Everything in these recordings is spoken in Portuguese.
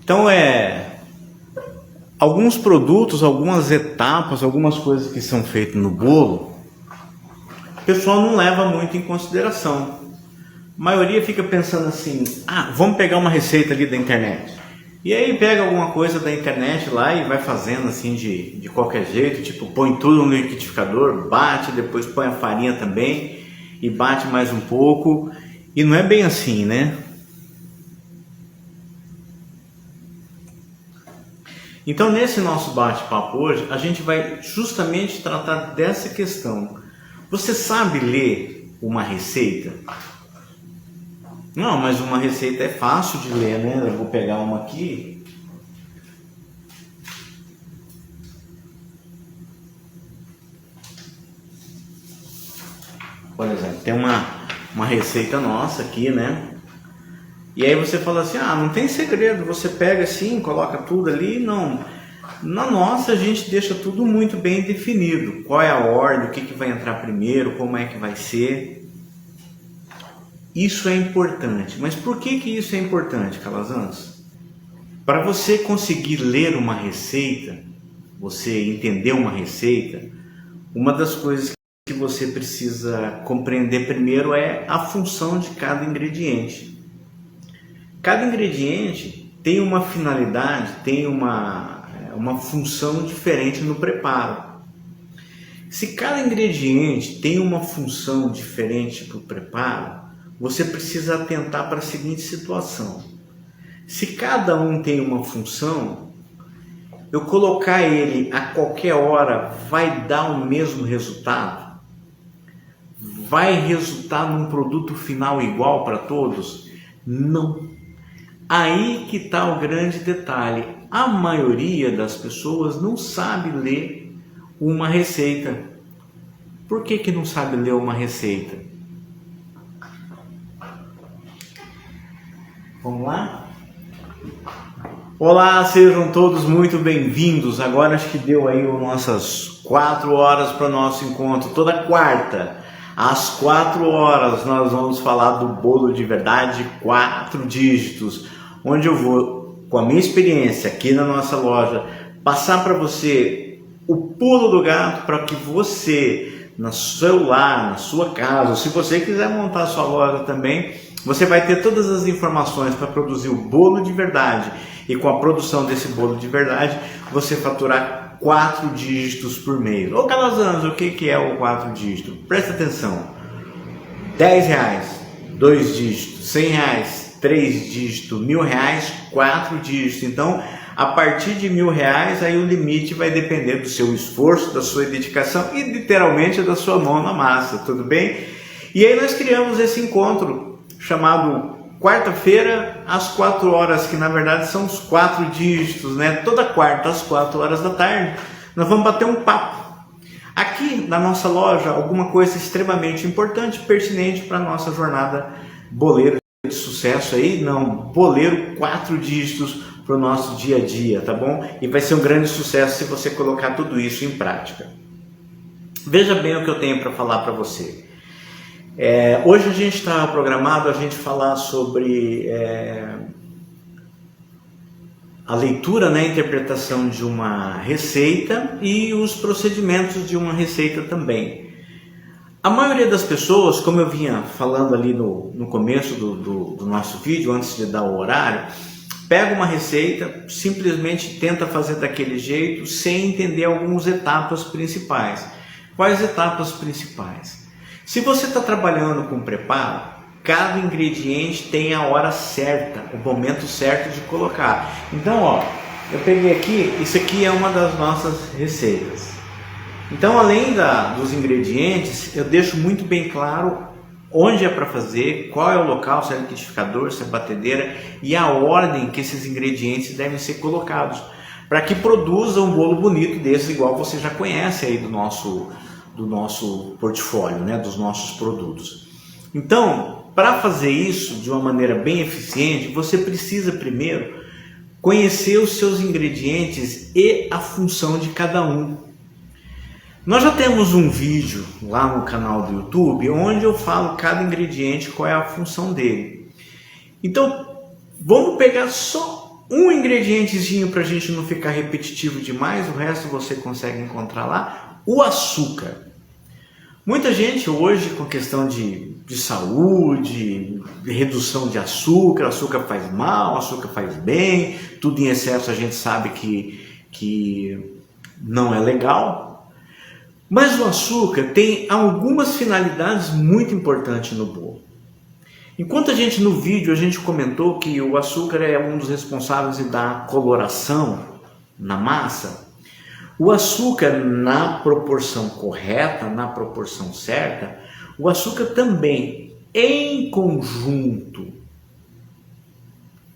Então alguns produtos, algumas etapas, algumas coisas que são feitas no bolo, o pessoal não leva muito em consideração. A maioria fica pensando assim, vamos pegar uma receita ali da internet. E aí pega alguma coisa da internet lá e vai fazendo assim de qualquer jeito, tipo põe tudo no liquidificador, bate, depois põe a farinha também e bate mais um pouco. E não é bem assim, né? Então nesse nosso bate-papo hoje, a gente vai justamente tratar dessa questão. Você sabe ler uma receita? Não, mas uma receita é fácil de ler, né? Eu vou pegar uma aqui. Por exemplo, tem uma receita nossa aqui, né? E aí você fala assim, não tem segredo, você pega assim, coloca tudo ali. Não, na nossa a gente deixa tudo muito bem definido. Qual é a ordem, o que vai entrar primeiro, como é que vai ser. Isso é importante. Mas por que isso é importante, Calazans? Para você conseguir ler uma receita, você entender uma receita, uma das coisas que você precisa compreender primeiro é a função de cada ingrediente. Cada ingrediente tem uma finalidade, tem uma função diferente no preparo. Se cada ingrediente tem uma função diferente para o preparo, você precisa atentar para a seguinte situação. Se cada um tem uma função, eu colocar ele a qualquer hora vai dar o mesmo resultado? Vai resultar num produto final igual para todos? Não. Aí que está o grande detalhe. A maioria das pessoas não sabe ler uma receita. Por que não sabe ler uma receita? Vamos lá? Olá, sejam todos muito bem-vindos. Agora acho que deu aí nossas 4 horas para o nosso encontro. Toda quarta, às 4 horas, nós vamos falar do bolo de verdade 4 dígitos, onde eu vou, com a minha experiência aqui na nossa loja, passar para você o pulo do gato para que você, no seu lar, na sua casa, se você quiser montar a sua loja também, você vai ter todas as informações para produzir o bolo de verdade. E com a produção desse bolo de verdade, você faturar 4 dígitos por mês. Ô Calazans, o que é o 4 dígitos? Presta atenção. R$10, 2 dígitos, R$100, 3 dígitos, R$1.000, 4 dígitos. Então, a partir de R$1.000, aí o limite vai depender do seu esforço, da sua dedicação e literalmente da sua mão na massa, tudo bem? E aí nós criamos esse encontro chamado quarta-feira às 4 horas, que na verdade são os 4 dígitos, né? Toda quarta às 4 horas da tarde, nós vamos bater um papo. Aqui na nossa loja, alguma coisa extremamente importante, pertinente para a nossa jornada boleiro de sucesso aí, boleiro 4 dígitos para o nosso dia a dia, tá bom? E vai ser um grande sucesso se você colocar tudo isso em prática. Veja bem o que eu tenho para falar para você. Hoje a gente está programado a gente falar sobre a leitura, né, a interpretação de uma receita e os procedimentos de uma receita também. A maioria das pessoas, como eu vinha falando ali no começo do nosso vídeo, antes de dar o horário, pega uma receita, simplesmente tenta fazer daquele jeito sem entender algumas etapas principais. Quais etapas principais? Se você está trabalhando com preparo, cada ingrediente tem a hora certa, o momento certo de colocar. Então, eu peguei aqui, isso aqui é uma das nossas receitas. Então, além dos ingredientes, eu deixo muito bem claro onde é para fazer, qual é o local, se é liquidificador, se é batedeira e a ordem que esses ingredientes devem ser colocados, para que produza um bolo bonito desse, igual você já conhece aí do nosso portfólio, né, dos nossos produtos. Então, para fazer isso de uma maneira bem eficiente, você precisa primeiro conhecer os seus ingredientes e a função de cada um. Nós já temos um vídeo lá no canal do YouTube onde eu falo cada ingrediente, qual é a função dele. Então, vamos pegar só um ingredientezinho para a gente não ficar repetitivo demais, o resto você consegue encontrar lá, o açúcar. Muita gente hoje com questão de saúde, de redução de açúcar, açúcar faz mal, açúcar faz bem, tudo em excesso a gente sabe que não é legal. Mas o açúcar tem algumas finalidades muito importantes no bolo. Enquanto no vídeo a gente comentou que o açúcar é um dos responsáveis da coloração na massa, o açúcar na proporção correta, na proporção certa, o açúcar também em conjunto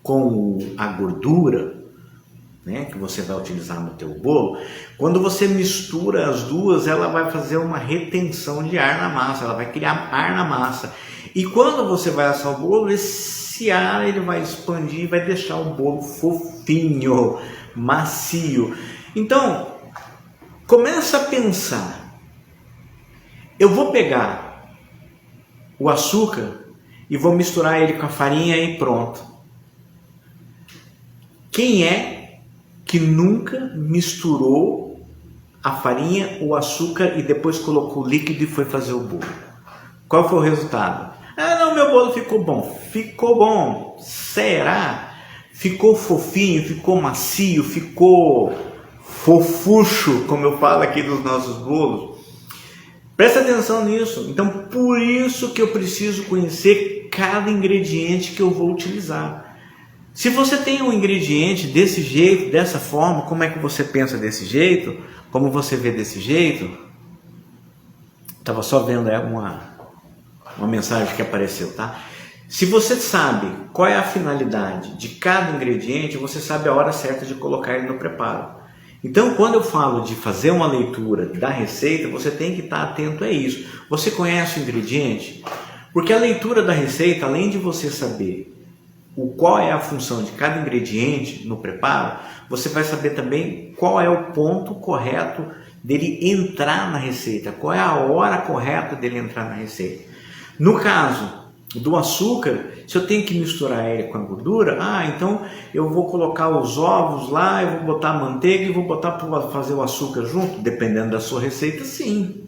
com a gordura, né, que você vai utilizar no teu bolo, quando você mistura as duas, ela vai fazer uma retenção de ar na massa, ela vai criar ar na massa. E quando você vai assar o bolo, esse ar ele vai expandir e vai deixar o bolo fofinho, macio. Então, começa a pensar, eu vou pegar o açúcar e vou misturar ele com a farinha e pronto. Quem é que nunca misturou a farinha, o açúcar e depois colocou o líquido e foi fazer o bolo? Qual foi o resultado? Ah, não, meu bolo ficou bom. Ficou bom. Será? Ficou fofinho, ficou macio, ficou fofucho, como eu falo aqui dos nossos bolos. Presta atenção nisso. Então, por isso que eu preciso conhecer cada ingrediente que eu vou utilizar. Se você tem um ingrediente desse jeito, dessa forma, como é que você pensa desse jeito? Como você vê desse jeito? Estava só vendo uma mensagem que apareceu, tá? Se você sabe qual é a finalidade de cada ingrediente, você sabe a hora certa de colocar ele no preparo. Então, quando eu falo de fazer uma leitura da receita, você tem que estar atento a isso. Você conhece o ingrediente? Porque a leitura da receita, além de você saber qual é a função de cada ingrediente no preparo, você vai saber também qual é o ponto correto dele entrar na receita, qual é a hora correta dele entrar na receita. No caso do açúcar, se eu tenho que misturar ele com a gordura, então eu vou colocar os ovos lá, eu vou botar a manteiga e vou botar para fazer o açúcar junto, dependendo da sua receita, sim.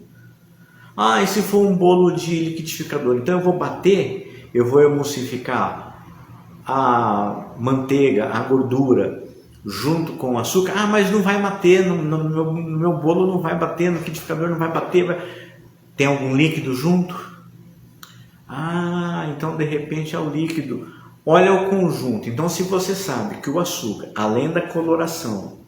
E se for um bolo de liquidificador, então eu vou bater, eu vou emulsificar a manteiga, a gordura junto com o açúcar. Mas não vai bater, no meu bolo não vai bater, no liquidificador não vai bater, tem algum líquido junto? Então de repente é o líquido. Olha o conjunto. Então, se você sabe que o açúcar, além da coloração,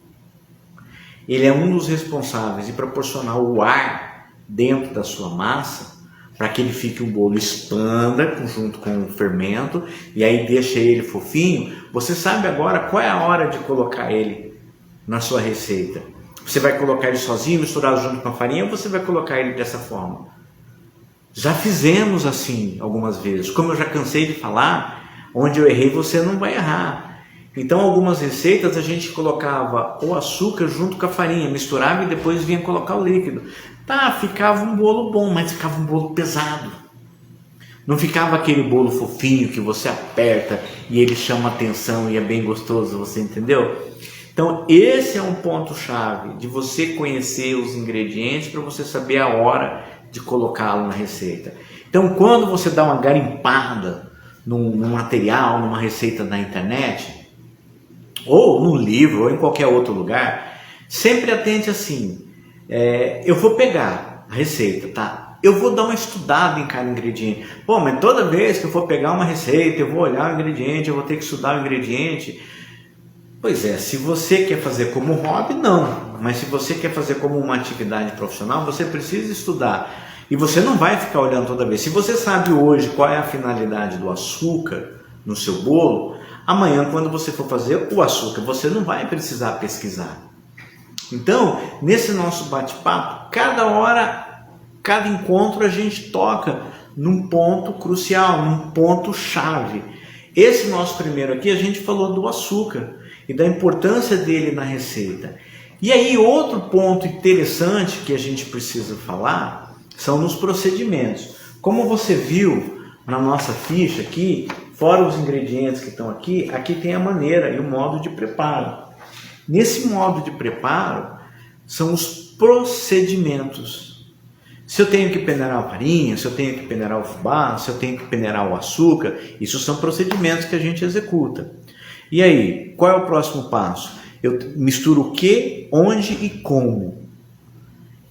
ele é um dos responsáveis em proporcionar o ar dentro da sua massa, para que ele fique um bolo expanda junto com o fermento e aí deixa ele fofinho, você sabe agora qual é a hora de colocar ele na sua receita. Você vai colocar ele sozinho, misturado junto com a farinha, ou você vai colocar ele dessa forma? Já fizemos assim algumas vezes. Como eu já cansei de falar, onde eu errei você não vai errar. Então algumas receitas a gente colocava o açúcar junto com a farinha, misturava e depois vinha colocar o líquido. Ficava um bolo bom, mas ficava um bolo pesado. Não ficava aquele bolo fofinho que você aperta e ele chama atenção e é bem gostoso, você entendeu? Então esse é um ponto chave de você conhecer os ingredientes para você saber a hora de colocá-lo na receita. Então quando você dá uma garimpada num material, numa receita na internet, ou no livro, ou em qualquer outro lugar, sempre atente assim, eu vou pegar a receita, tá? Eu vou dar uma estudada em cada ingrediente. Mas toda vez que eu for pegar uma receita, eu vou olhar o ingrediente, eu vou ter que estudar o ingrediente. Pois é, se você quer fazer como hobby, não. Mas se você quer fazer como uma atividade profissional, você precisa estudar. E você não vai ficar olhando toda vez. Se você sabe hoje qual é a finalidade do açúcar no seu bolo, amanhã quando você for fazer o açúcar, você não vai precisar pesquisar. Então, nesse nosso bate-papo, cada hora, cada encontro a gente toca num ponto crucial, num ponto chave. Esse nosso primeiro aqui, a gente falou do açúcar e da importância dele na receita. E aí outro ponto interessante que a gente precisa falar são nos procedimentos. Como você viu na nossa ficha aqui, fora os ingredientes que estão aqui, aqui tem a maneira e o modo de preparo. Nesse modo de preparo, são os procedimentos. Se eu tenho que peneirar a farinha, se eu tenho que peneirar o fubá, se eu tenho que peneirar o açúcar, isso são procedimentos que a gente executa. E aí, qual é o próximo passo? Eu misturo o que, onde e como.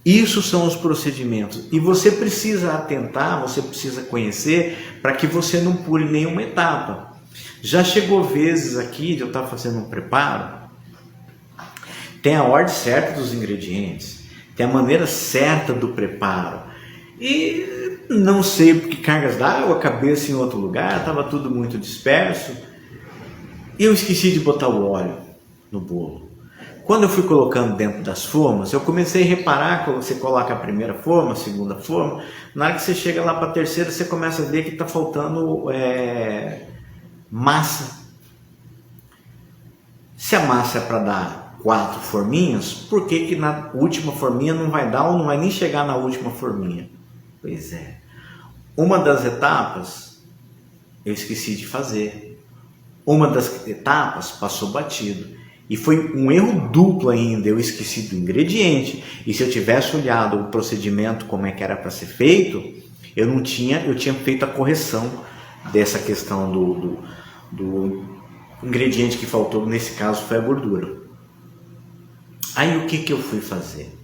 Isso são os procedimentos. E você precisa atentar, você precisa conhecer para que você não pule nenhuma etapa. Já chegou vezes aqui de eu estar fazendo um preparo, tem a ordem certa dos ingredientes, tem a maneira certa do preparo. E não sei porque cargas d'água, cabeça em outro lugar, estava tudo muito disperso. E eu esqueci de botar o óleo no bolo. Quando eu fui colocando dentro das formas, eu comecei a reparar que você coloca a primeira forma, a segunda forma, na hora que você chega lá para a terceira, você começa a ver que está faltando massa. Se a massa é para dar 4 forminhas, por que na última forminha não vai dar ou não vai nem chegar na última forminha? Pois é, uma das etapas eu esqueci de fazer, uma das etapas passou batido e foi um erro duplo ainda, eu esqueci do ingrediente e se eu tivesse olhado o procedimento como é que era para ser feito, eu tinha feito a correção dessa questão do ingrediente que faltou, nesse caso foi a gordura. Aí o que eu fui fazer?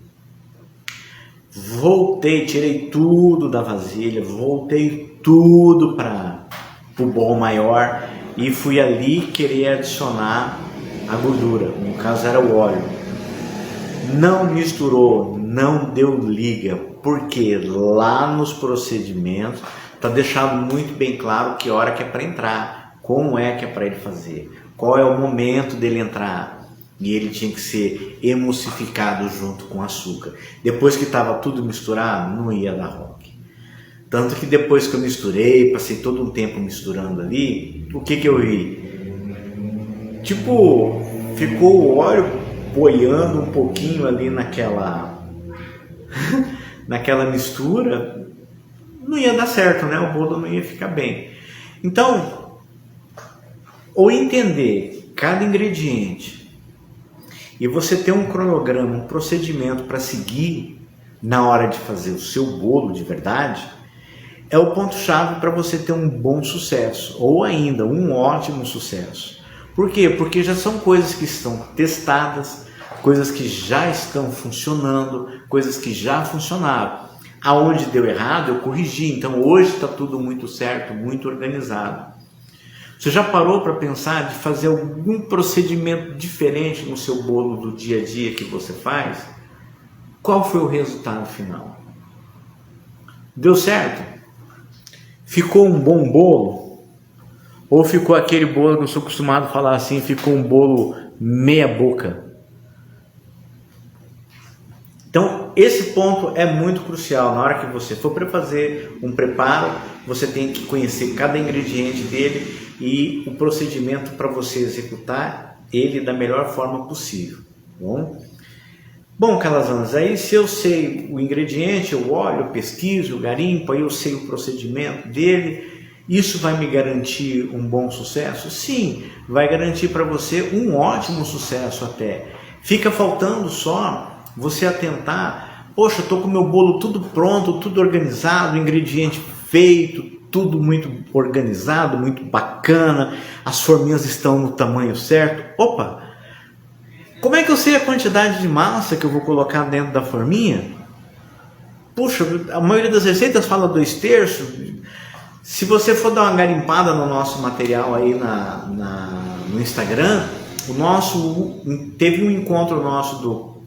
Voltei, tirei tudo da vasilha, voltei tudo para o bol maior e fui ali querer adicionar a gordura, no caso era o óleo. Não misturou, não deu liga, porque lá nos procedimentos está deixado muito bem claro que hora que é para entrar, como é que é para ele fazer, qual é o momento dele entrar. E ele tinha que ser emulsificado junto com açúcar. Depois que estava tudo misturado, não ia dar rock. Tanto que depois que eu misturei, passei todo um tempo misturando ali, o que eu vi? Tipo, ficou o óleo boiando um pouquinho ali naquela mistura, não ia dar certo, né? O bolo não ia ficar bem. Então, ou entender cada ingrediente, e você ter um cronograma, um procedimento para seguir na hora de fazer o seu bolo de verdade, é o ponto-chave para você ter um bom sucesso, ou ainda um ótimo sucesso. Por quê? Porque já são coisas que estão testadas, coisas que já estão funcionando, coisas que já funcionaram. Aonde deu errado, eu corrigi, então hoje está tudo muito certo, muito organizado. Você já parou para pensar de fazer algum procedimento diferente no seu bolo do dia a dia que você faz? Qual foi o resultado final? Deu certo? Ficou um bom bolo? Ou ficou aquele bolo que eu sou acostumado a falar assim, ficou um bolo meia boca? Então, esse ponto é muito crucial. Na hora que você for para fazer um preparo, você tem que conhecer cada ingrediente dele e o procedimento para você executar ele da melhor forma possível. Bom, Calazanas, aí se eu sei o ingrediente, eu olho, eu pesquiso, eu garimpo, aí eu sei o procedimento dele, isso vai me garantir um bom sucesso? Sim, vai garantir para você um ótimo sucesso até. Fica faltando só você atentar, poxa, estou com o meu bolo tudo pronto, tudo organizado, ingrediente feito, tudo muito organizado, muito bacana, as forminhas estão no tamanho certo. Opa, como é que eu sei a quantidade de massa que eu vou colocar dentro da forminha? Puxa, a maioria das receitas fala 2/3. Se você for dar uma garimpada no nosso material aí no Instagram, teve um encontro nosso do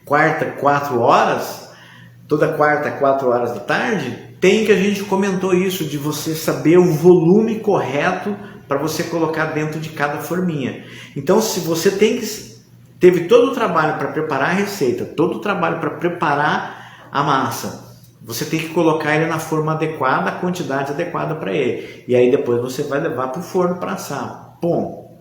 quarta, 4 horas, toda quarta, 4 horas da tarde, tem que a gente comentou isso, de você saber o volume correto para você colocar dentro de cada forminha. Então, se você teve todo o trabalho para preparar a receita, todo o trabalho para preparar a massa, você tem que colocar ele na forma adequada, a quantidade adequada para ele. E aí depois você vai levar para o forno para assar. Bom,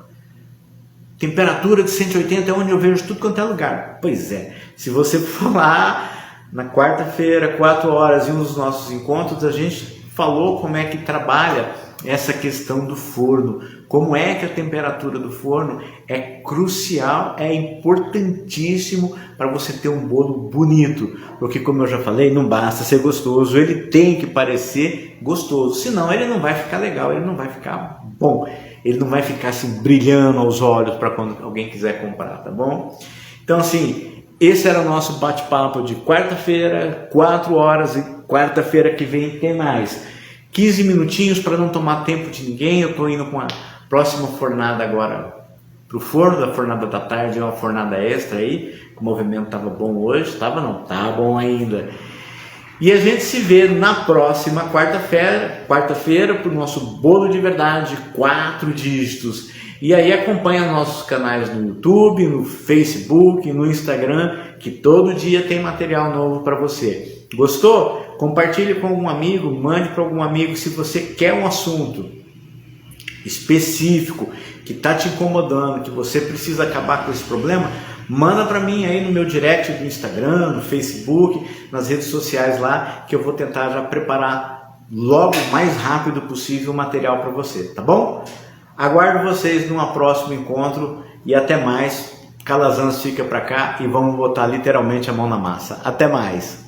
temperatura de 180 é onde eu vejo tudo quanto é lugar. Pois é, se você for lá na quarta-feira, 4 horas, em um dos nossos encontros, a gente falou como é que trabalha essa questão do forno. Como é que a temperatura do forno é crucial, é importantíssimo para você ter um bolo bonito. Porque, como eu já falei, não basta ser gostoso, ele tem que parecer gostoso. Senão ele não vai ficar legal, ele não vai ficar bom. Ele não vai ficar assim brilhando aos olhos para quando alguém quiser comprar, tá bom? Então, assim, esse era o nosso bate-papo de quarta-feira, 4 horas, e quarta-feira que vem tem mais. 15 minutinhos para não tomar tempo de ninguém. Eu estou indo com a próxima fornada agora para o forno, da fornada da tarde, é uma fornada extra aí. O movimento estava bom hoje, estava não, tá bom ainda. E a gente se vê na próxima quarta-feira para o nosso bolo de verdade, 4 dígitos. E aí acompanha nossos canais no YouTube, no Facebook, no Instagram, que todo dia tem material novo para você. Gostou? Compartilhe com algum amigo, mande para algum amigo. Se você quer um assunto específico que está te incomodando, que você precisa acabar com esse problema, manda para mim aí no meu direct do Instagram, no Facebook, nas redes sociais lá, que eu vou tentar já preparar logo o mais rápido possível o material para você, tá bom? Aguardo vocês num próximo encontro e até mais. Calazans fica para cá e vamos botar literalmente a mão na massa. Até mais!